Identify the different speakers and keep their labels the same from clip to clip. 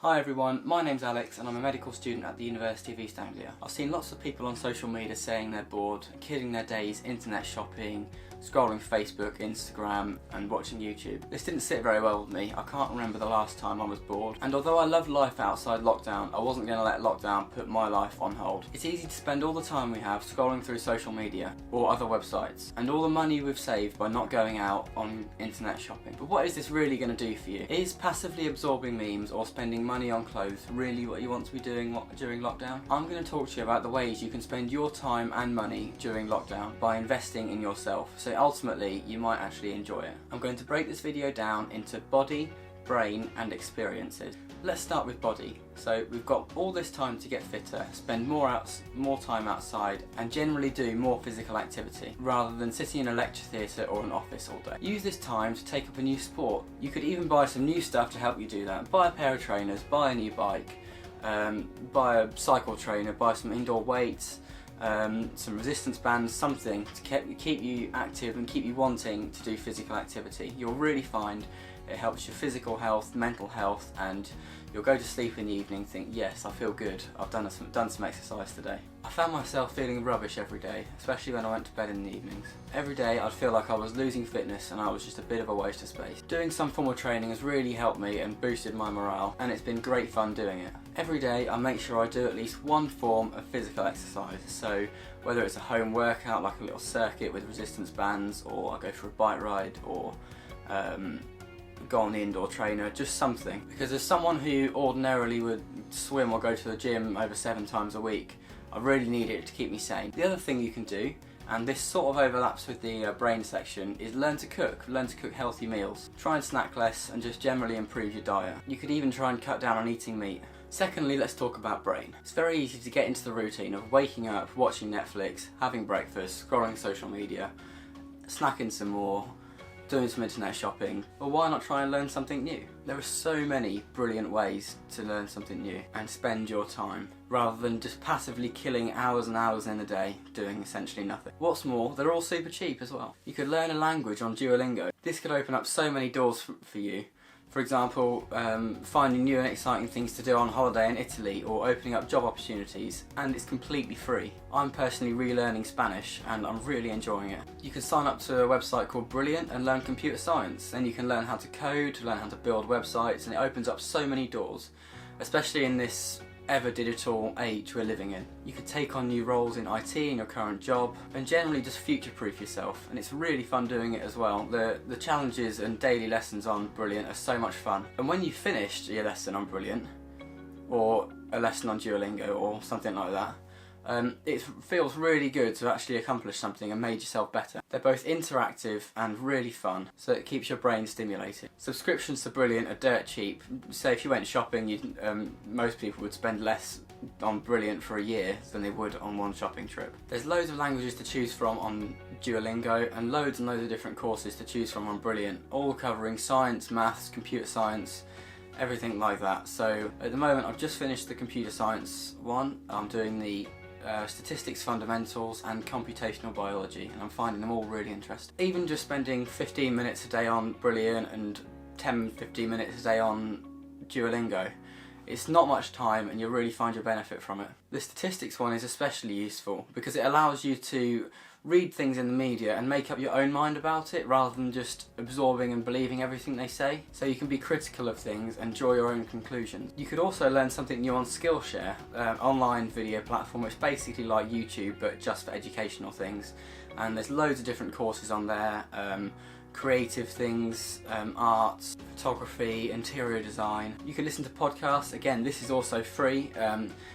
Speaker 1: Hi everyone, my name's Alex and I'm a medical student at the University of East Anglia. I've seen lots of people on social media saying they're bored, killing their days internet shopping, scrolling Facebook, Instagram and watching YouTube. This didn't sit very well with me. I can't remember the last time I was bored, and although I loved life outside lockdown, I wasn't going to let lockdown put my life on hold. It's easy to spend all the time we have scrolling through social media or other websites and all the money we've saved by not going out on internet shopping. But what is this really going to do for you? Is passively absorbing memes or spending money on clothes really what you want to be doing during lockdown? I'm going to talk to you about the ways you can spend your time and money during lockdown by investing in yourself, so ultimately you might actually enjoy it. I'm going to break this video down into body, brain and experiences. Let's start with body. So we've got all this time to get fitter, spend more time outside and generally do more physical activity rather than sitting in a lecture theatre or an office all day. Use this time to take up a new sport. You could even buy some new stuff to help you do that. Buy a pair of trainers, buy a new bike, buy a cycle trainer, buy some indoor weights, some resistance bands, something to keep you active and keep you wanting to do physical activity. You'll really find it helps your physical health, mental health, and you'll go to sleep in the evening think, yes, I feel good, I've done some exercise today. I found myself feeling rubbish every day, especially when I went to bed in the evenings. Every day I'd feel like I was losing fitness and I was just a bit of a waste of space. Doing some form of training has really helped me and boosted my morale, and it's been great fun doing it. Every day I make sure I do at least one form of physical exercise, so whether it's a home workout like a little circuit with resistance bands, or I go for a bike ride, or go on the indoor trainer, just something. Because as someone who ordinarily would swim or go to the gym over 7 times a week, I really need it to keep me sane. The other thing you can do, and this sort of overlaps with the brain section, is learn to cook healthy meals. Try and snack less and just generally improve your diet. You could even try and cut down on eating meat. Secondly, let's talk about brain. It's very easy to get into the routine of waking up, watching Netflix, having breakfast, scrolling social media, snacking some more, doing some internet shopping, but why not try and learn something new? There are so many brilliant ways to learn something new and spend your time, rather than just passively killing hours and hours in a day doing essentially nothing. What's more, they're all super cheap as well. You could learn a language on Duolingo. This could open up so many doors for you. For example, finding new and exciting things to do on holiday in Italy, or opening up job opportunities, and it's completely free. I'm personally relearning Spanish and I'm really enjoying it. You can sign up to a website called Brilliant and learn computer science. Then you can learn how to code, learn how to build websites, and it opens up so many doors, especially in this ever digital age we're living in. You could take on new roles in IT in your current job and generally just future-proof yourself, and it's really fun doing it as well. The challenges and daily lessons on Brilliant are so much fun, and when you've finished your lesson on Brilliant or a lesson on Duolingo or something like that, it feels really good to actually accomplish something and made yourself better. They're both interactive and really fun, so it keeps your brain stimulated. Subscriptions to Brilliant are dirt cheap. Say if you went shopping, most people would spend less on Brilliant for a year than they would on one shopping trip. There's loads of languages to choose from on Duolingo and loads of different courses to choose from on Brilliant, all covering science, maths, computer science, everything like that. So at the moment I've just finished the computer science one. I'm doing the statistics fundamentals and computational biology, and I'm finding them all really interesting. Even just spending 15 minutes a day on Brilliant and 10-15 minutes a day on Duolingo, it's not much time and you'll really find your benefit from it. The statistics one is especially useful because it allows you to read things in the media and make up your own mind about it rather than just absorbing and believing everything they say. So you can be critical of things and draw your own conclusions. You could also learn something new on Skillshare, online video platform which is basically like YouTube but just for educational things. And there's loads of different courses on there, creative things, arts, photography, interior design. You can listen to podcasts. Again, this is also free.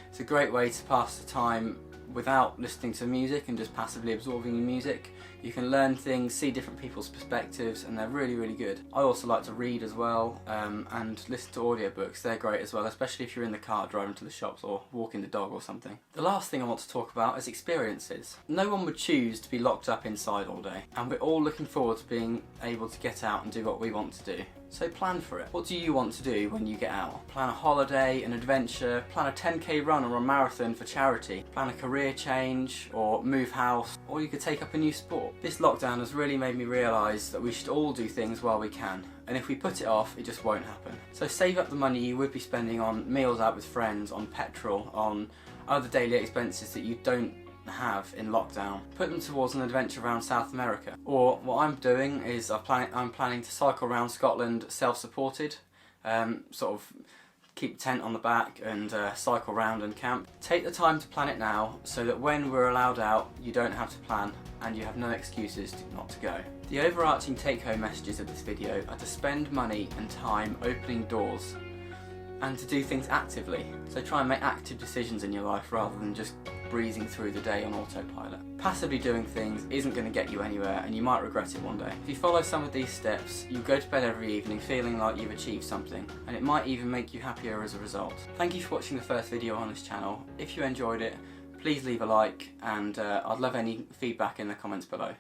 Speaker 1: It's a great way to pass the time without listening to music and just passively absorbing your music. You can learn things, see different people's perspectives, and they're really, really good. I also like to read as well, and listen to audiobooks. They're great as well, especially if you're in the car driving to the shops or walking the dog or something. The last thing I want to talk about is experiences. No one would choose to be locked up inside all day, and we're all looking forward to being able to get out and do what we want to do. So plan for it. What do you want to do when you get out? Plan a holiday, an adventure, plan a 10k run or a marathon for charity, plan a career change or move house, or you could take up a new sport. This lockdown has really made me realise that we should all do things while we can, and if we put it off, it just won't happen. So save up the money you would be spending on meals out with friends, on petrol, on other daily expenses that you don't have in lockdown. Put them towards an adventure around South America. Or what I'm doing is I'm planning to cycle around Scotland self-supported, sort of keep a tent on the back and cycle around and camp. Take the time to plan it now so that when we're allowed out you don't have to plan and you have no excuses not to go. The overarching take-home messages of this video are to spend money and time opening doors and to do things actively. So try and make active decisions in your life rather than just breezing through the day on autopilot. Passively doing things isn't going to get you anywhere and you might regret it one day. If you follow some of these steps, you go to bed every evening feeling like you've achieved something, and it might even make you happier as a result. Thank you for watching the first video on this channel. If you enjoyed it, please leave a like, and I'd love any feedback in the comments below.